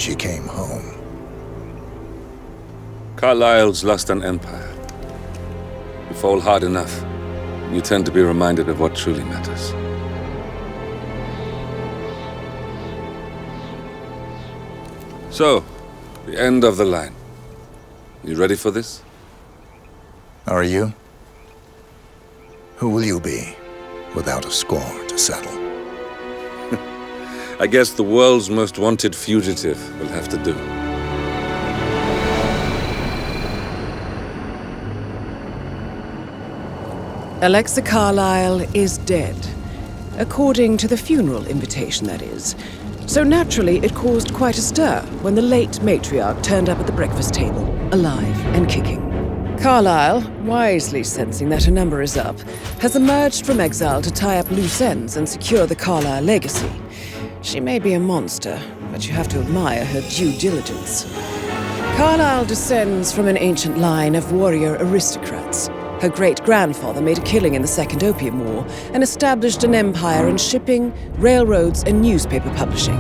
she came home. Carlyle's lost an empire. You fall hard enough, you tend to be reminded of what truly matters. So, the end of the line. You ready for this? Are you? Who will you be, without a score to settle? I guess the world's most wanted fugitive will have to do. Alexa Carlise is dead. According to the funeral invitation, that is. So naturally, it caused quite a stir when the late matriarch turned up at the breakfast table, alive and kicking. Carlyle, wisely sensing that her number is up, has emerged from exile to tie up loose ends and secure the Carlyle legacy. She may be a monster, but you have to admire her due diligence. Carlyle descends from an ancient line of warrior aristocrats. Her great-grandfather made a killing in the Second Opium War and established an empire in shipping, railroads, and newspaper publishing.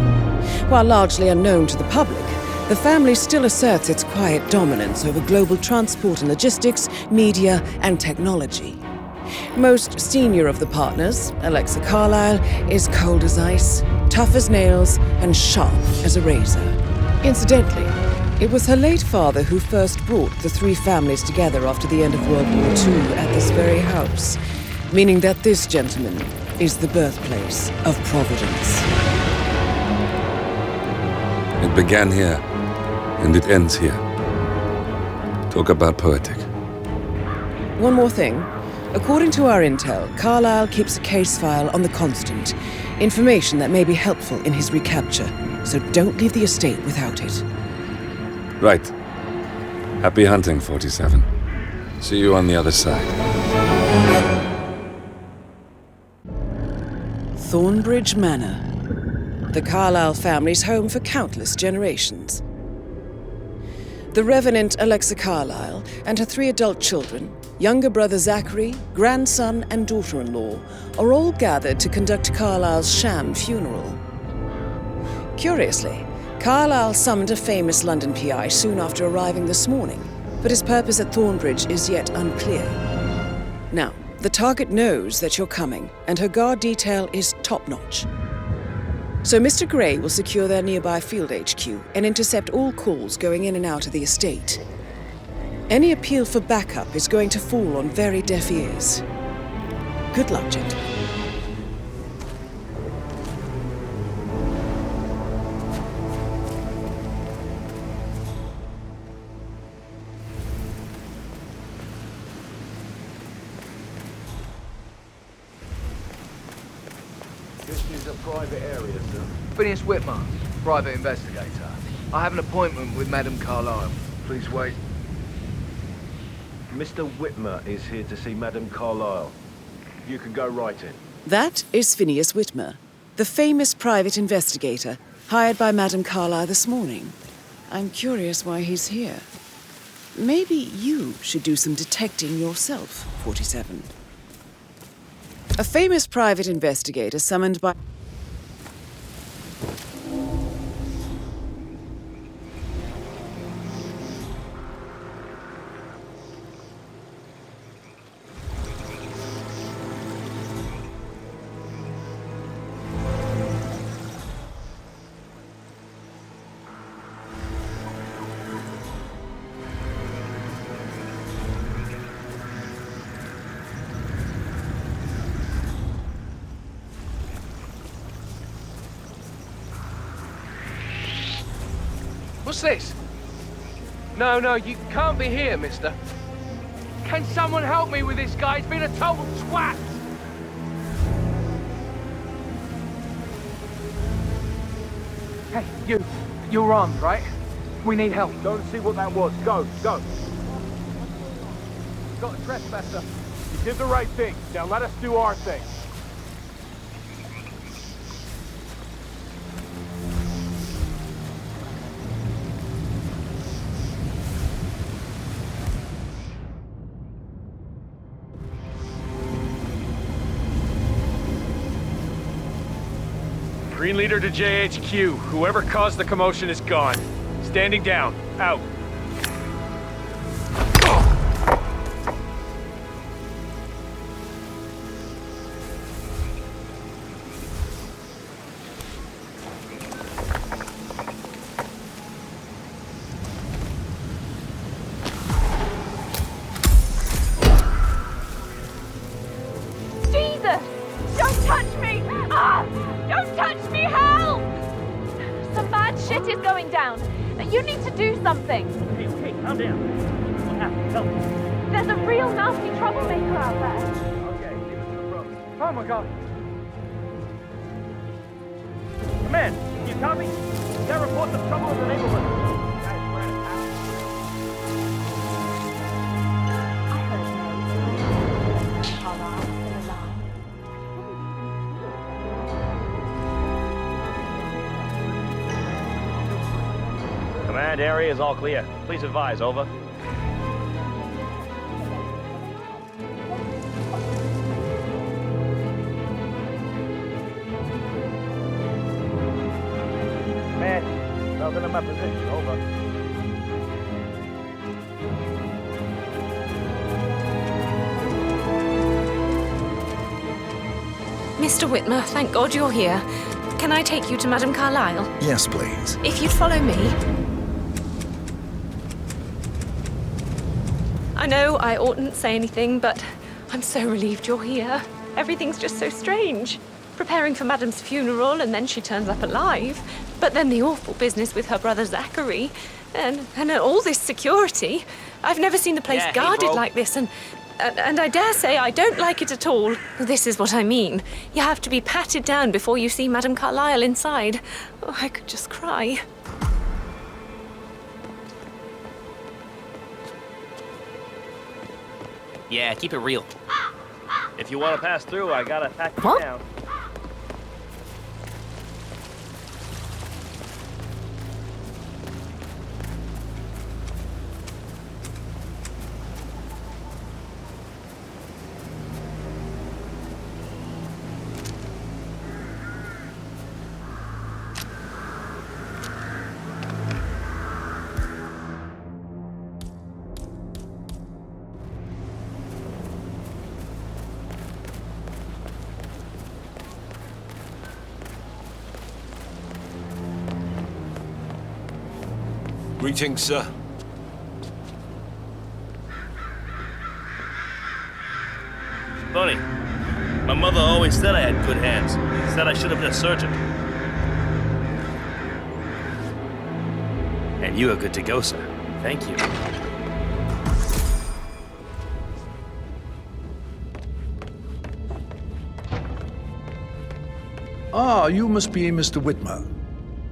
While largely unknown to the public, the family still asserts its quiet dominance over global transport and logistics, media, and technology. Most senior of the partners, Alexa Carlise, is cold as ice, tough as nails, and sharp as a razor. Incidentally, it was her late father who first brought the three families together after the end of World War II at this very house, meaning that this gentleman is the birthplace of Providence. It began here, and it ends here. Talk about poetic. One more thing. According to our intel, Carlyle keeps a case file on the Constant, information that may be helpful in his recapture, so don't leave the estate without it. Right. Happy hunting, 47. See you on the other side. Thornbridge Manor. The Carlyle family's home for countless generations. The Revenant Alexa Carlyle and her 3 adult children, younger brother Zachary, grandson, and daughter-in-law, are all gathered to conduct Carlyle's sham funeral. Curiously, Carlyle summoned a famous London PI soon after arriving this morning, but his purpose at Thornbridge is yet unclear. Now, the target knows that you're coming, and her guard detail is top-notch. So Mr. Gray will secure their nearby field HQ and intercept all calls going in and out of the estate. Any appeal for backup is going to fall on very deaf ears. Good luck, gentlemen. This is a private area, sir. Phineas Whitmer, private investigator. I have an appointment with Madame Carlyle. Please wait. Mr. Whitmer is here to see Madame Carlyle. You can go right in. That is Phineas Whitmer, the famous private investigator hired by Madame Carlyle this morning. I'm curious why he's here. Maybe you should do some detecting yourself, 47. A famous private investigator summoned by... What's this? No, you can't be here, mister. Can someone help me with this guy? He's been a total twat! Hey, you're armed, right? We need help. Don't see what that was. Go. Got a trespasser. You did the right thing. Now let us do our thing. Green leader to JHQ. Whoever caused the commotion is gone. Standing down. Out. You need to do something. Okay, calm down. What happened? Tell me. There's a real nasty troublemaker out there. Okay, leave it to the pros. Oh my god. Command, you copy? Got reports of trouble in the neighborhood. Guys, we're at attack. I heard no. Carlisle still alive. Command, area is all clear. Please advise, over. Command, nothing in my position, over. Mr. Whitmer, thank God you're here. Can I take you to Madame Carlyle? Yes, please. If you'd follow me. I know I oughtn't say anything, but I'm so relieved you're here. Everything's just so strange. Preparing for Madame's funeral, and then she turns up alive. But then the awful business with her brother Zachary. And all this security. I've never seen the place guarded like this, and I dare say I don't like it at all. This is what I mean. You have to be patted down before you see Madame Carlyle inside. Oh, I could just cry. Yeah, keep it real. If you want to pass through, I gotta pack you What? down. Greetings, sir. Funny. My mother always said I had good hands. Said I should have been a surgeon. And you are good to go, sir. Thank you. Ah, you must be Mr. Whitmer.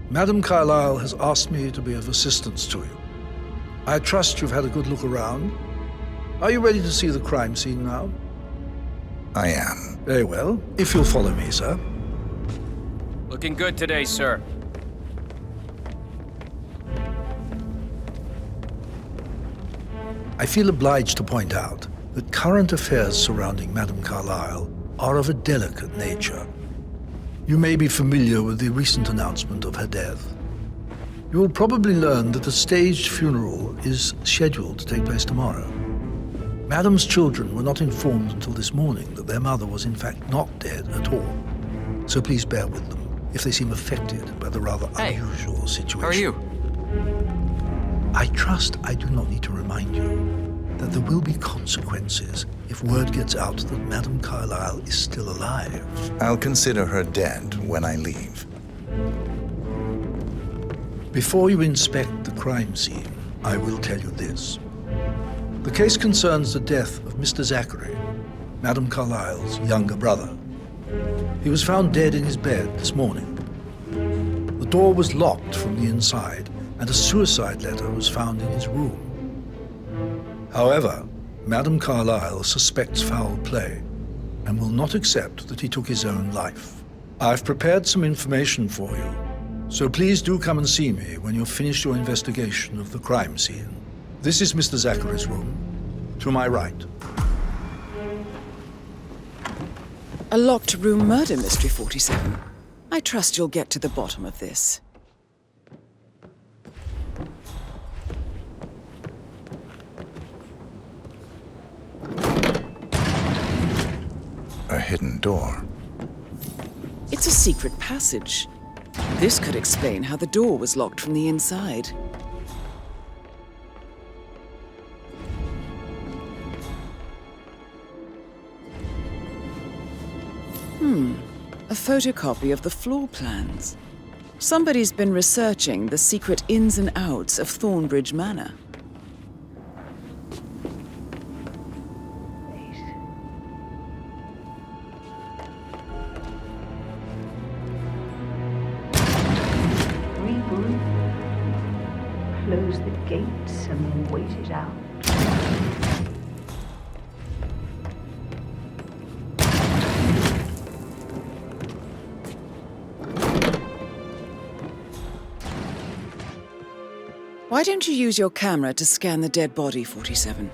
Madame Carlyle has asked me to be of assistance to you. I trust you've had a good look around. Are you ready to see the crime scene now? I am. Very well. If you'll follow me, sir. Looking good today, sir. I feel obliged to point out that current affairs surrounding Madame Carlyle are of a delicate nature. You may be familiar with the recent announcement of her death. You will probably learn that a staged funeral is scheduled to take place tomorrow. Madame's children were not informed until this morning that their mother was in fact not dead at all. So please bear with them if they seem affected by the rather unusual situation. How are you? I trust I do not need to remind you that there will be consequences if word gets out that Madame Carlyle is still alive. I'll consider her dead when I leave. Before you inspect the crime scene, I will tell you this. The case concerns the death of Mr. Zachary, Madame Carlyle's younger brother. He was found dead in his bed this morning. The door was locked from the inside, and a suicide letter was found in his room. However, Madame Carlyle suspects foul play and will not accept that he took his own life. I've prepared some information for you, so please do come and see me when you've finished your investigation of the crime scene. This is Mr. Zachary's room, to my right. A locked room murder mystery, 47. I trust you'll get to the bottom of this. A hidden door. It's a secret passage. This could explain how the door was locked from the inside. A photocopy of the floor plans. Somebody's been researching the secret ins and outs of Thornbridge Manor. Regroup, close the gates, and then wait it out. Why don't you use your camera to scan the dead body, 47?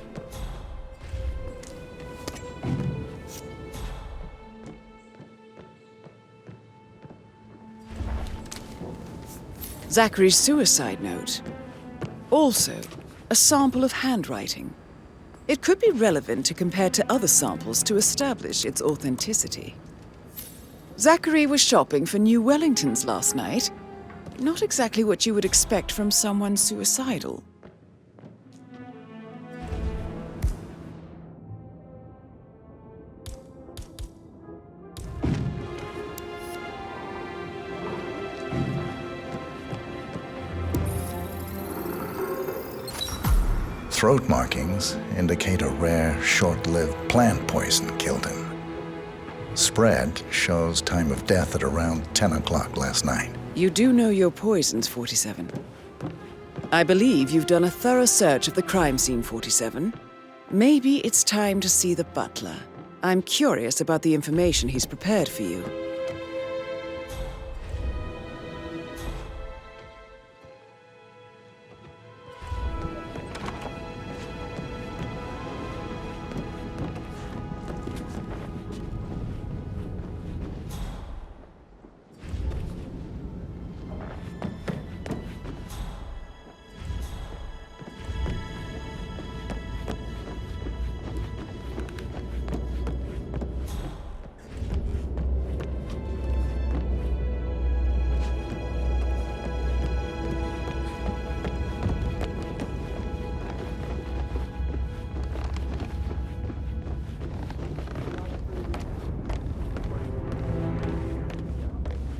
Zachary's suicide note. Also, a sample of handwriting. It could be relevant to compare to other samples to establish its authenticity. Zachary was shopping for new Wellingtons last night. Not exactly what you would expect from someone suicidal. Throat markings indicate a rare, short-lived plant poison killed him. Spread shows time of death at around 10 o'clock last night. You do know your poisons, 47. I believe you've done a thorough search of the crime scene, 47. Maybe it's time to see the butler. I'm curious about the information he's prepared for you.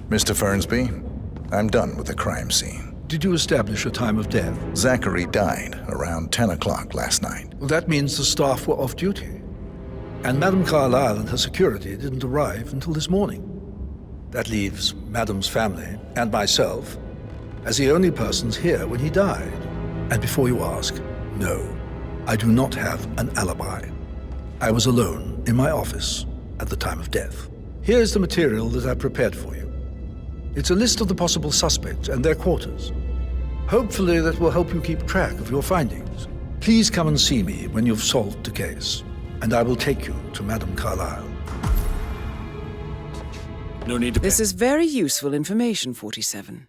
Mr. Fernsby, I'm done with the crime scene. Did you establish a time of death? Zachary died around 10 o'clock last night. Well, that means the staff were off duty. And Madame Carlyle and her security didn't arrive until this morning. That leaves Madame's family and myself as the only persons here when he died. And before you ask, no, I do not have an alibi. I was alone in my office at the time of death. Here's the material that I prepared for you. It's a list of the possible suspects and their quarters. Hopefully that will help you keep track of your findings. Please come and see me when you've solved the case, and I will take you to Madame Carlyle. No need to This is very useful information, 47.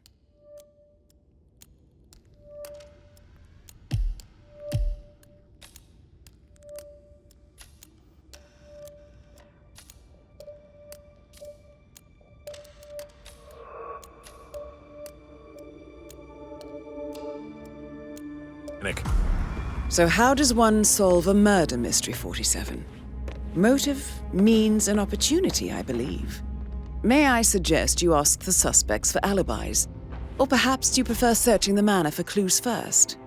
Nick. So how does one solve a murder mystery, 47? Motive, means, and opportunity, I believe. May I suggest you ask the suspects for alibis? Or perhaps you prefer searching the manor for clues first?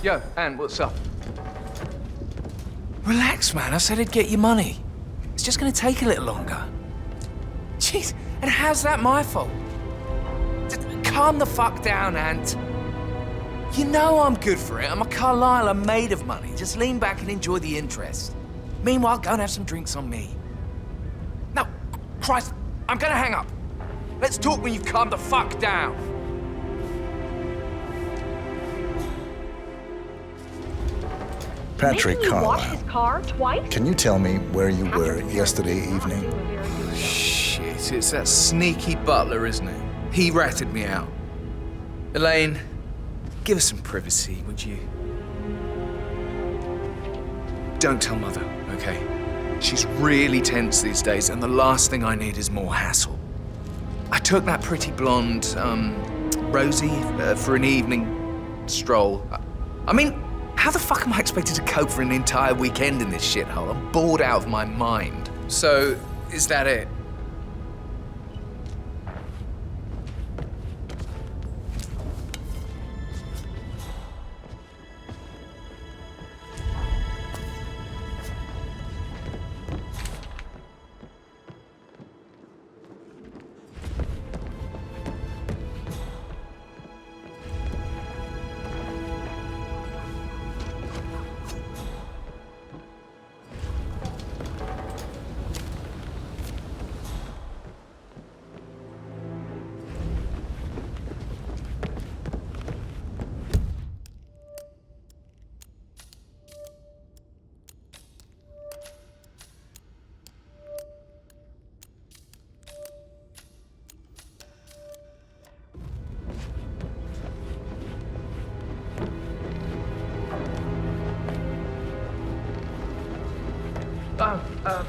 Yo, Anne, what's up? Relax, man. I said I'd get you money. It's just gonna take a little longer. Jeez, and how's that my fault? Calm the fuck down, Ant. You know I'm good for it. I'm a Carlyle. I'm made of money. Just lean back and enjoy the interest. Meanwhile, go and have some drinks on me. No, Christ, I'm gonna hang up. Let's talk when you've calmed the fuck down. Patrick Making you wash Carlile. his car twice? Can you tell me where you were yesterday evening? Shit, it's that sneaky butler, isn't it? He ratted me out. Elaine, give us some privacy, would you? Don't tell Mother, okay? She's really tense these days, and the last thing I need is more hassle. I took that pretty blonde, Rosie, for an evening stroll. I mean, how the fuck am I expected to cope for an entire weekend in this shithole? I'm bored out of my mind. So, is that it?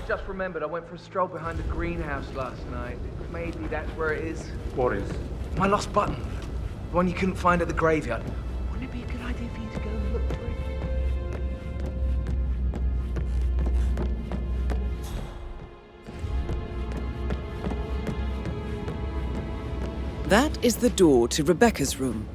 Just remembered, I went for a stroll behind the greenhouse last night. Maybe that's where it is. What is? My lost button. The one you couldn't find at the graveyard. Wouldn't it be a good idea for you to go and look for it? That is the door to Rebecca's room.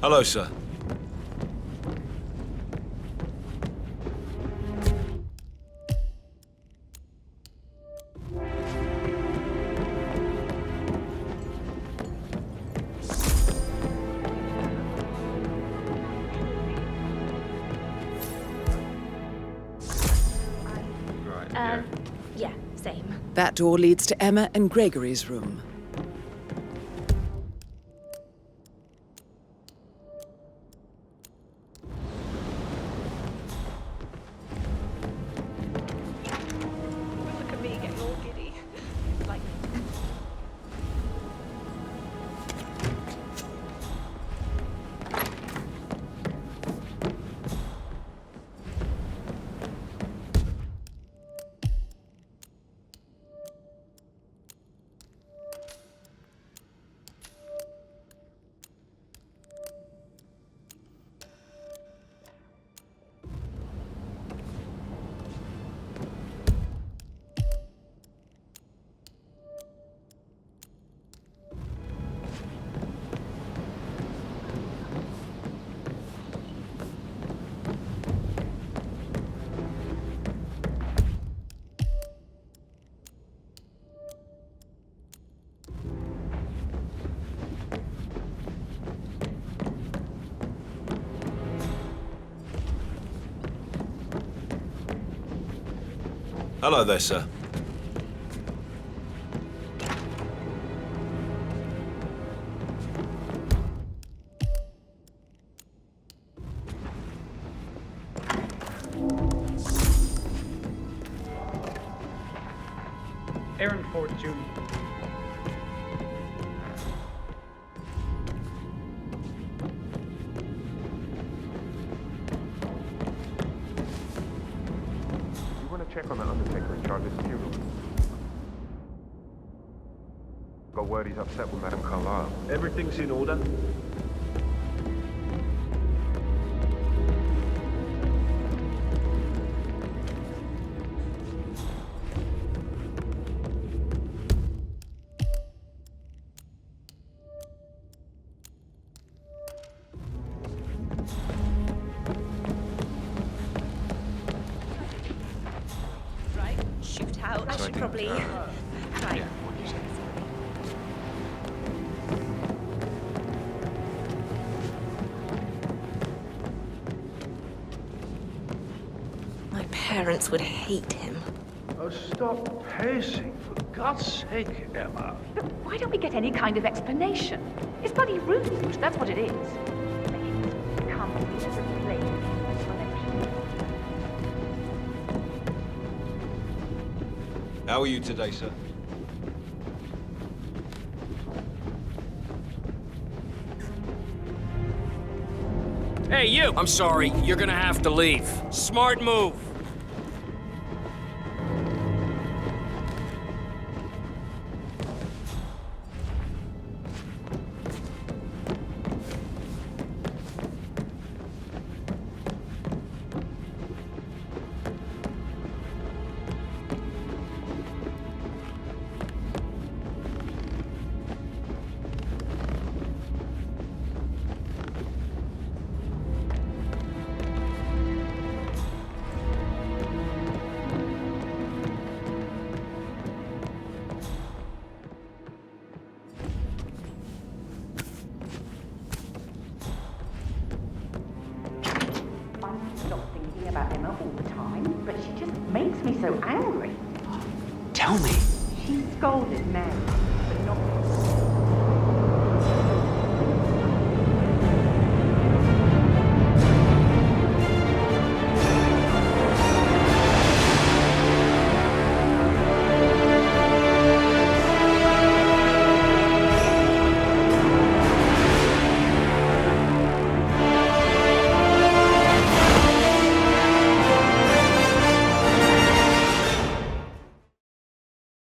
Hello, sir. Yeah, same. That door leads to Emma and Gregory's room. Look at me getting all giddy. Like Hello there, sir. Aaron Ford Jr. from an undertaker in charge of his funeral. Got word he's upset with Madame Carlyle. Everything's in order. Right, shoot out. I should probably... Right. My parents would hate him. Oh, stop pacing, for God's sake, Emma. Look, why don't we get any kind of explanation? It's bloody rude, that's what it is. Come with a plain explanation. How are you today, sir? Hey, you! I'm sorry, you're gonna have to leave. Smart move. About Emma all the time, but she just makes me so angry. Tell me. She scolded Mary.